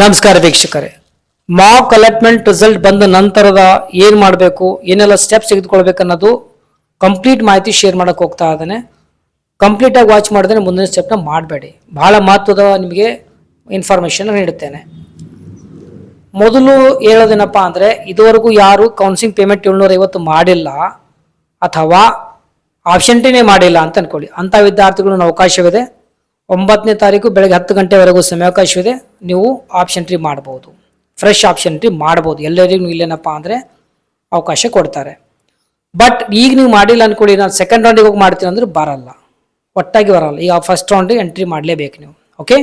ನಮಸ್ಕಾರ ವೀಕ್ಷಕರೇ, Mach allotment result ಬಂದ ನಂತರದ ಏನ್ ಮಾಡಬೇಕು, ಏನೆಲ್ಲ ಸ್ಟೆಪ್ಸ್ ತೆಗೆದುಕೊಳ್ಬೇಕು ಅನ್ನೋದು ಕಂಪ್ಲೀಟ್ ಮಾಹಿತಿ ಶೇರ್ ಮಾಡಕ್ ಹೋಗ್ತಾ ಇದ್ದಾನೆ. ಕಂಪ್ಲೀಟ್ ಆಗಿ ವಾಚ್ ಮಾಡಿದ್ರೆ ಮುಂದಿನ ಸ್ಟೆಪ್ನ ಮಾಡಬೇಡಿ. ಬಹಳ ಮಹತ್ವದ ನಿಮಗೆ ಇನ್ಫಾರ್ಮೇಶನ್ ನೀಡುತ್ತೇನೆ. ಮೊದಲು ಹೇಳೋದೇನಪ್ಪ ಅಂದ್ರೆ, ಇದುವರೆಗೂ ಯಾರು ಕೌನ್ಸಿಲಿಂಗ್ ಪೇಮೆಂಟ್ 750 ಮಾಡಿಲ್ಲ ಅಥವಾ ಆಬ್ಸೆಂಟಿನೇ ಮಾಡಿಲ್ಲ ಅಂತ ಅನ್ಕೊಳ್ಳಿ, ಅಂತ ವಿದ್ಯಾರ್ಥಿಗಳು ಅವಕಾಶವಿದೆ. 9ನೇ ತಾರೀಕು ಬೆಳಗ್ಗೆ 10 ಗಂಟೆವರೆಗೂ ಸಮಯಾವಕಾಶವಿದೆ. ನೀವು ಆಪ್ಷನ್ ಟ್ರೀ ಮಾಡಬಹುದು, ಫ್ರೆಶ್ ಆಪ್ಷನ್ ಟ್ರೀ ಮಾಡಬಹುದು. ಎಲ್ಲರಿಗೂ ಇಲ್ಲೇನಪ್ಪ ಅಂದ್ರೆ ಅವಕಾಶ ಕೊಡ್ತಾರೆ. ಬಟ್ ಈಗ ನೀವು ಮಾಡಿಲ್ಲ ಅನ್ಕೊಳ್ಳಿ, ನಾನು ಸೆಕೆಂಡ್ ರೌಂಡಿಗೆ ಹೋಗಿ ಮಾಡ್ತೀನಿ ಅಂದ್ರೆ ಬರಲ್ಲ, ಒಟ್ಟಾಗಿ ಬರಲ್ಲ. ಈಗ ಫಸ್ಟ್ ರೌಂಡಿಗೆ ಎಂಟ್ರಿ ಮಾಡಲೇಬೇಕು ನೀವು. ಓಕೆ,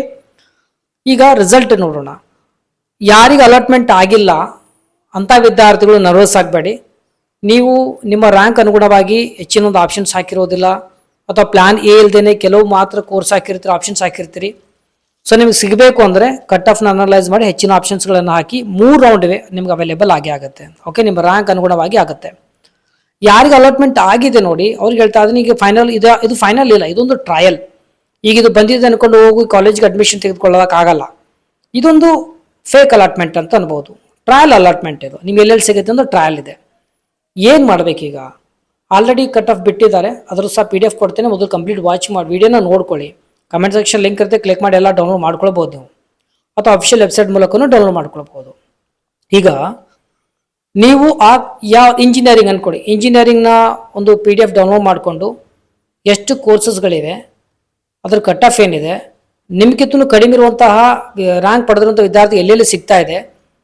ಈಗ ರಿಸಲ್ಟ್ ನೋಡೋಣ. ಯಾರಿಗೆ ಅಲಾಟ್ಮೆಂಟ್ ಆಗಿಲ್ಲ ಅಂತ ವಿದ್ಯಾರ್ಥಿಗಳು ನರ್ವಸ್ ಆಗಬೇಡಿ. ನೀವು ನಿಮ್ಮ ರ್ಯಾಂಕ್ ಅನುಗುಣವಾಗಿ ಹೆಚ್ಚಿನ ಒಂದು ಆಪ್ಷನ್ಸ್ ಹಾಕಿರೋದಿಲ್ಲ, ಅಥವಾ ಪ್ಲಾನ್ ಎ ಇಲ್ದೇನೆ ಕೆಲವು ಮಾತ್ರ ಕೋರ್ಸ್ ಹಾಕಿರ್ತೀರಿ, ಆಪ್ಷನ್ಸ್ ಹಾಕಿರ್ತೀರಿ. ಸೊ ನಿಮ್ಗೆ ಸಿಗಬೇಕು ಅಂದರೆ ಕಟ್ ಆಫ್ನ ಅನಲೈಸ್ ಮಾಡಿ ಹೆಚ್ಚಿನ ಆಪ್ಷನ್ಸ್ಗಳನ್ನು ಹಾಕಿ 3 ರೌಂಡ್ ನಿಮ್ಗೆ ಅವೈಲೇಬಲ್ ಆಗಿ ಆಗುತ್ತೆ. ಓಕೆ, ನಿಮ್ಮ ರ್ಯಾಂಕ್ ಅನುಗುಣವಾಗಿ ಆಗುತ್ತೆ. ಯಾರಿಗೆ ಅಲಾಟ್ಮೆಂಟ್ ಆಗಿದೆ ನೋಡಿ, ಅವ್ರಿಗೆ ಹೇಳ್ತಾ ಇದ್ದೀನಿ, ಈಗ ಫೈನಲ್ ಇದು ಫೈನಲ್ ಇಲ್ಲ, ಇದೊಂದು ಟ್ರಯಲ್. ಈಗ ಇದು ಬಂದಿದೆ ಅನ್ಕೊಂಡು ಹೋಗಿ ಕಾಲೇಜ್ಗೆ ಅಡ್ಮಿಷನ್ ತೆಗೆದುಕೊಳ್ಳೋಕ್ಕಾಗಲ್ಲ. ಇದೊಂದು ಫೇಕ್ ಅಲಾಟ್ಮೆಂಟ್ ಅಂತ ಅನ್ಬೋದು. ಟ್ರಯಲ್ ಅಲಾಟ್ಮೆಂಟ್ ಇದು. ನಿಮ್ಗೆ ಎಲ್ಲೆಲ್ಲಿ ಸಿಗುತ್ತೆ ಅಂದ್ರೆ ಟ್ರಯಲ್ ಇದೆ. ಏನು ಮಾಡ್ಬೇಕೀಗ? ಆಲ್ರೆಡಿ ಕಟ್ ಆಫ್ ಬಿಟ್ಟಿದ್ದಾರೆ, ಅದ್ರ ಸಹ PDF ಕೊಡ್ತೇನೆ. ಮೊದಲು ಕಂಪ್ಲೀಟ್ ವಾಚ್ ಮಾಡಿ ವಿಡಿಯೋನ ನೋಡ್ಕೊಳ್ಳಿ. ಕಮೆಂಟ್ ಸೆಕ್ಷನ್ ಲಿಂಕ್ ಇರುತ್ತೆ, ಕ್ಲಿಕ್ ಮಾಡಿ ಎಲ್ಲ ಡೌನ್ಲೋಡ್ ಮಾಡ್ಕೊಳ್ಬೋದು ನೀವು, ಅಥವಾ ಅಫಿಷಿಯಲ್ ವೆಬ್ಸೈಟ್ ಮೂಲಕನೂ ಡೌನ್ಲೋಡ್ ಮಾಡ್ಕೊಳ್ಬೋದು. ಈಗ ನೀವು ಯಾವ ಇಂಜಿನಿಯರಿಂಗ್ ಅನ್ಕೊಳ್ಳಿ, ಇಂಜಿನಿಯರಿಂಗ್ನ ಒಂದು PDF ಡೌನ್ಲೋಡ್ ಮಾಡಿಕೊಂಡು ಎಷ್ಟು ಕೋರ್ಸಸ್ಗಳಿವೆ, ಅದ್ರ ಕಟ್ ಆಫ್ ಏನಿದೆ, ನಿಮ್ಗಿಂತಲೂ ಕಡಿಮೆ ಇರುವಂತಹ ರ್ಯಾಂಕ್ ಪಡೆದಿರುವಂಥ ವಿದ್ಯಾರ್ಥಿ ಎಲ್ಲೆಲ್ಲಿ ಸಿಗ್ತಾ ಇದೆ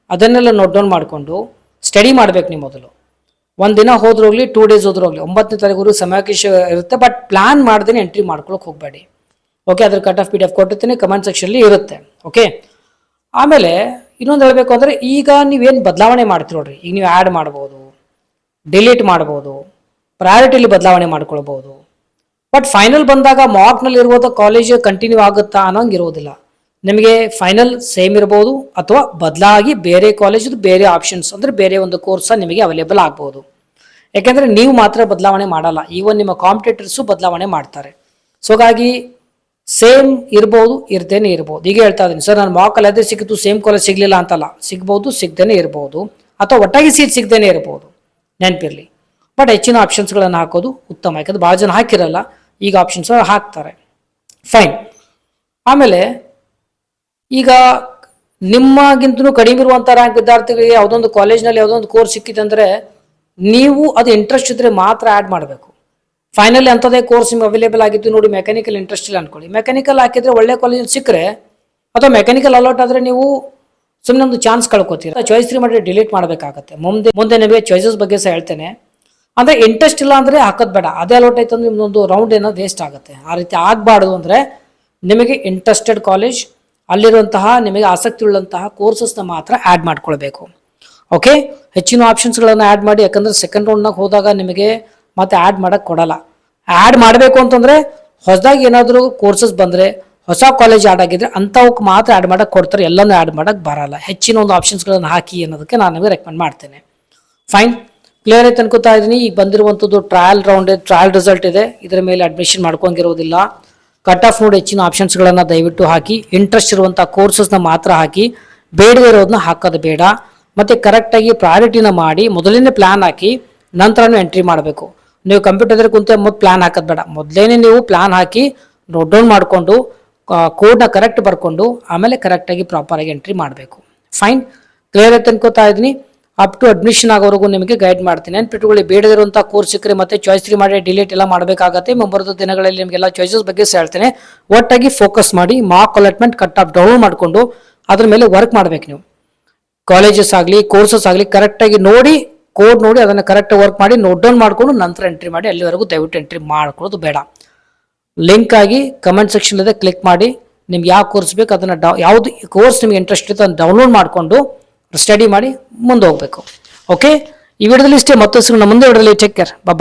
ಅದನ್ನೆಲ್ಲ ನೋಟ್ ಡೌನ್ ಮಾಡಿಕೊಂಡು ಸ್ಟಡಿ ಮಾಡ್ಬೇಕು. ನೀವು ಮೊದಲು ಒಂದಿನ ಹೋದ್ರೋಗ್ಲಿ, 2 ಡೇಸ್ ಹೋದ್ರೋಗ್ಲಿ, 9ನೇ ತಾರೀಕು ಸಮಯಾವಕಾಶ ಇರುತ್ತೆ. ಬಟ್ ಪ್ಲಾನ್ ಮಾಡ್ದೇನೆ ಎಂಟ್ರಿ ಮಾಡ್ಕೊಳಕ್ ಹೋಗಬೇಡಿ. ಓಕೆ, ಅದ್ರ ಕಟ್ ಆಫ್ PDF ಕೊಟ್ಟಿರ್ತೀನಿ, ಕಮೆಂಟ್ ಸೆಕ್ಷನ್ಲಿ ಇರುತ್ತೆ. ಓಕೆ, ಆಮೇಲೆ ಇನ್ನೊಂದು ಹೇಳಬೇಕು ಅಂದರೆ, ಈಗ ನೀವೇನು ಬದಲಾವಣೆ ಮಾಡ್ತೀರಿ ನೋಡ್ರಿ, ಈಗ ನೀವು ಆ್ಯಡ್ ಮಾಡ್ಬೋದು, ಡಿಲೀಟ್ ಮಾಡ್ಬೋದು, ಪ್ರಯಾರಿಟಿಲಿ ಬದಲಾವಣೆ ಮಾಡ್ಕೊಳ್ಬೋದು. ಬಟ್ ಫೈನಲ್ ಬಂದಾಗ ಮಾರ್ಕ್ನಲ್ಲಿ ಇರುವಂಥ ಕಾಲೇಜ್ ಕಂಟಿನ್ಯೂ ಆಗುತ್ತಾ ಅನ್ನೋಂಗೆ ಇರೋದಿಲ್ಲ. ನಿಮಗೆ ಫೈನಲ್ ಸೇಮ್ ಇರ್ಬೋದು, ಅಥವಾ ಬದಲಾಗಿ ಬೇರೆ ಕಾಲೇಜ್ ಬೇರೆ ಆಪ್ಷನ್ಸ್ ಅಂದರೆ ಬೇರೆ ಒಂದು ಕೋರ್ಸ್ ನಿಮಗೆ ಅವೈಲೇಬಲ್ ಆಗ್ಬೋದು. ಯಾಕೆಂದರೆ ನೀವು ಮಾತ್ರ ಬದಲಾವಣೆ ಮಾಡಲ್ಲ, ಈವನ್ ನಿಮ್ಮ ಕಾಂಪಿಟೇಟರ್ಸು ಬದಲಾವಣೆ ಮಾಡ್ತಾರೆ. ಸೊ ಹಾಗಾಗಿ ಸೇಮ್ ಇರ್ಬೋದು, ಇರ್ದೇನೆ ಇರ್ಬೋದು. ಈಗ ಹೇಳ್ತಾ ಇದ್ದೀನಿ ಸರ್, ನಾನು ಮಾರ್ಕ್ ಅಲ್ಲದೆ ಸಿಕ್ಕಿತು, ಸೇಮ್ ಕಾಲೇಜ್ ಸಿಗಲಿಲ್ಲ ಅಂತಲ್ಲ, ಸಿಗ್ಬೋದು, ಸಿಗದೇನೆ ಇರ್ಬೋದು, ಅಥವಾ ಒಟ್ಟಾಗಿ ಸೀಟ್ ಸಿಗದೇನೆ ಇರ್ಬೋದು, ನೆನಪಿರಲಿ. ಬಟ್ ಹೆಚ್ಚಿನ ಆಪ್ಷನ್ಸ್ಗಳನ್ನು ಹಾಕೋದು ಉತ್ತಮ, ಯಾಕಂದ್ರೆ ಭಾಳ ಜನ ಹಾಕಿರಲ್ಲ, ಈಗ ಆಪ್ಷನ್ಸ್ ಹಾಕ್ತಾರೆ. ಫೈನ್. ಆಮೇಲೆ ಈಗ ನಿಮ್ಮಗಿಂತಲೂ ಕಡಿಮೆ ಇರುವಂಥ ರ್ಯಾಂಕ್ ವಿದ್ಯಾರ್ಥಿಗಳಿಗೆ ಯಾವುದೊಂದು ಕಾಲೇಜ್ನಲ್ಲಿ ಯಾವುದೊಂದು ಕೋರ್ಸ್ ಸಿಕ್ಕಿದೆ ಅಂದರೆ, ನೀವು ಅದು ಇಂಟ್ರೆಸ್ಟ್ ಇದ್ದರೆ ಮಾತ್ರ ಆ್ಯಡ್ ಮಾಡಬೇಕು. ಫೈನಲಿ ಅಂಥದ್ದೇ ಕೋರ್ಸ್ ನಿಮ್ಗೆ ಅವೈಲೇಬಲ್ ಆಗಿತ್ತು ನೋಡಿ, ಮೆಕ್ಯಾನಿಕಲ್ ಇಂಟ್ರೆಸ್ಟ್ ಇಲ್ಲ ಅನ್ಕೊಳ್ಳಿ, ಮೆಕ್ಯಾನಿಕಲ್ ಹಾಕಿದ್ರೆ ಒಳ್ಳೆ ಕಾಲೇಜಲ್ಲಿ ಸಿಕ್ಕರೆ, ಅಥವಾ ಮೆಕ್ಯಾನಿಕಲ್ ಅಲಾಟ್ ಆದರೆ ನೀವು ಸುಮ್ಮನೆ ಒಂದು ಚಾನ್ಸ್ ಕಳ್ಕೊತೀರ. ಚಾಯ್ಸ್ 3 ಮಾಡಿ ಡಿಲೀಟ್ ಮಾಡಬೇಕಾಗತ್ತೆ. ಮುಂದೆ ನಿಮಗೆ ಚಾಯ್ಸಸ್ ಬಗ್ಗೆ ಸಹ ಹೇಳ್ತೇನೆ. ಅಂದರೆ ಇಂಟ್ರೆಸ್ಟ್ ಇಲ್ಲ ಅಂದರೆ ಹಾಕೋದು ಬೇಡ, ಅದೇ ಅಲಾಟ್ ಆಯ್ತು ಅಂದ್ರೆ ನಿಮ್ಮದೊಂದು ರೌಂಡ್ ಏನೋ ವೇಸ್ಟ್ ಆಗುತ್ತೆ. ಆ ರೀತಿ ಆಗಬಾರ್ದು. ಅಂದರೆ ನಿಮಗೆ ಇಂಟ್ರೆಸ್ಟೆಡ್ ಕಾಲೇಜ್, ಅಲ್ಲಿರುವಂತಹ ನಿಮಗೆ ಆಸಕ್ತಿ ಉಳ್ಳಂತಹ ಕೋರ್ಸಸ್ನ ಮಾತ್ರ ಆ್ಯಡ್ ಮಾಡ್ಕೊಳ್ಬೇಕು. ಓಕೆ, ಹೆಚ್ಚಿನ ಆಪ್ಷನ್ಸ್ಗಳನ್ನು ಆ್ಯಡ್ ಮಾಡಿ, ಯಾಕಂದರೆ ಸೆಕೆಂಡ್ ರೌಂಡ್ನಾಗ ಹೋದಾಗ ನಿಮಗೆ ಮತ್ತೆ ಆ್ಯಡ್ ಮಾಡೋಕ್ಕೆ ಕೊಡಲ್ಲ. ಆ್ಯಡ್ ಮಾಡಬೇಕು ಅಂತಂದರೆ ಹೊಸದಾಗಿ ಏನಾದರೂ ಕೋರ್ಸಸ್ ಬಂದರೆ, ಹೊಸ ಕಾಲೇಜ್ ಆ್ಯಡ್ ಆಗಿದ್ರೆ ಅಂಥವಕ್ಕೆ ಮಾತ್ರ ಆ್ಯಡ್ ಮಾಡೋಕ್ಕೆ ಕೊಡ್ತಾರೆ, ಎಲ್ಲನೂ ಆ್ಯಡ್ ಮಾಡೋಕ್ಕೆ ಬರಲ್ಲ. ಹೆಚ್ಚಿನ ಒಂದು ಆಪ್ಷನ್ಸ್ಗಳನ್ನು ಹಾಕಿ ಅನ್ನೋದಕ್ಕೆ ನಾನು ನಿಮಗೆ ರೆಕಮೆಂಡ್ ಮಾಡ್ತೇನೆ. ಫೈನ್, ಕ್ಲಿಯರ್ ಆಯ್ತು ಅನ್ಕೋತಾ ಇದ್ದೀನಿ. ಈಗ ಬಂದಿರುವಂಥದ್ದು ಟ್ರಯಲ್ ರೌಂಡ್, ಟ್ರಯಲ್ ರಿಸಲ್ಟ್ ಇದೆ, ಇದರ ಮೇಲೆ ಅಡ್ಮಿಷನ್ ಮಾಡ್ಕೊಂಗಿರೋದಿಲ್ಲ. ಕಟ್ ಆಫ್ ನೋಡಿ ಹೆಚ್ಚಿನ ಆಪ್ಷನ್ಸ್ಗಳನ್ನು ದಯವಿಟ್ಟು ಹಾಕಿ, ಇಂಟ್ರೆಸ್ಟ್ ಇರುವಂಥ ಕೋರ್ಸಸ್ನ ಮಾತ್ರ ಹಾಕಿ, ಬೇಡದೇ ಇರೋದನ್ನ ಹಾಕೋದು ಬೇಡ. ಮತ್ತು ಕರೆಕ್ಟಾಗಿ ಪ್ರಯಾರಿಟಿನ ಮಾಡಿ ಮೊದಲನೇ ಪ್ಲ್ಯಾನ್ ಹಾಕಿ ನಂತರನೂ ಎಂಟ್ರಿ ಮಾಡಬೇಕು. ನೀವು ಕಂಪ್ಯೂಟರ್ ಕುಂತ ಮೊದಲು ಪ್ಲ್ಯಾನ್ ಹಾಕೋದು ಬೇಡ, ಮೊದಲೇನೆ ನೀವು ಪ್ಲ್ಯಾನ್ ಹಾಕಿ ನೋಟ್ ಡೌನ್ ಮಾಡಿಕೊಂಡು ಕೋಡ್ನ ಕರೆಕ್ಟ್ ಬರ್ಕೊಂಡು ಆಮೇಲೆ ಕರೆಕ್ಟಾಗಿ ಪ್ರಾಪರಾಗಿ ಎಂಟ್ರಿ ಮಾಡಬೇಕು. ಫೈನ್, ಕ್ಲಿಯರ್ ಆಯ್ತು ಅನ್ಕೋತಾ ಇದ್ದೀನಿ. ಅಪ್ ಟು ಅಡ್ಮಿಷನ್ ಆಗೋವರೆಗೂ ನಿಮಗೆ ಗೈಡ್ ಮಾಡ್ತೀನಿ. ನೆನ್ಪಿಟ್ಕೊಳ್ಳಿ, ಬೇಡದಿರುವಂಥ ಕೋರ್ಸ್ ಸಿಕ್ಕರೆ ಮತ್ತೆ ಚಾಯ್ಸ್ 3 ಮಾಡಿ ಡಿಲೀಟ್ ಎಲ್ಲ ಮಾಡಬೇಕಾಗತ್ತೆ. ಮುಂಬರುವ ದಿನಗಳಲ್ಲಿ ನಿಮಗೆಲ್ಲ ಚಾಯ್ಸಸ್ ಬಗ್ಗೆ ಹೇಳ್ತೇನೆ. ಒಟ್ಟಾಗಿ ಫೋಕಸ್ ಮಾಡಿ mark allotment cut off download ಮಾಡಿಕೊಂಡು ಅದ್ರ ಮೇಲೆ ವರ್ಕ್ ಮಾಡ್ಬೇಕು. ನೀವು ಕಾಲೇಜಸ್ ಆಗಲಿ ಕೋರ್ಸಸ್ ಆಗಲಿ ಕರೆಕ್ಟಾಗಿ ನೋಡಿ, ಕೋಡ್ ನೋಡಿ ಅದನ್ನು ಕರೆಕ್ಟಾಗಿ ವರ್ಕ್ ಮಾಡಿ ನೋಟ್ ಡೌನ್ ಮಾಡಿಕೊಂಡು ನಂತರ ಎಂಟ್ರಿ ಮಾಡಿ. ಅಲ್ಲಿವರೆಗೂ ದಯವಿಟ್ಟು ಎಂಟ್ರಿ ಮಾಡ್ಕೊಳ್ಳೋದು ಬೇಡ. ಲಿಂಕ್ ಆಗಿ ಕಮೆಂಟ್ ಸೆಕ್ಷನ್ ಇದೆ, ಕ್ಲಿಕ್ ಮಾಡಿ. ನಿಮ್ಗೆ ಯಾವ ಕೋರ್ಸ್ ಬೇಕು ಅದನ್ನು ಯಾವುದು ಕೋರ್ಸ್ ನಿಮ್ಗೆ ಇಂಟ್ರೆಸ್ಟ್ ಇರುತ್ತೆ ಅದನ್ನು ಡೌನ್ಲೋಡ್ ಮಾಡಿಕೊಂಡು ಸ್ಟಡಿ ಮಾಡಿ ಮುಂದೆ ಹೋಗಬೇಕು. ಓಕೆ, ಈ ವಿಡಿಯೋದಲ್ಲಿ ಇಷ್ಟೇ. ಮತ್ತೆ ಮುಂದೆ ವಿಡಿಯೋದಲ್ಲಿ ಟೇಕ್ ಕೇರ್. ಬಾಯ್.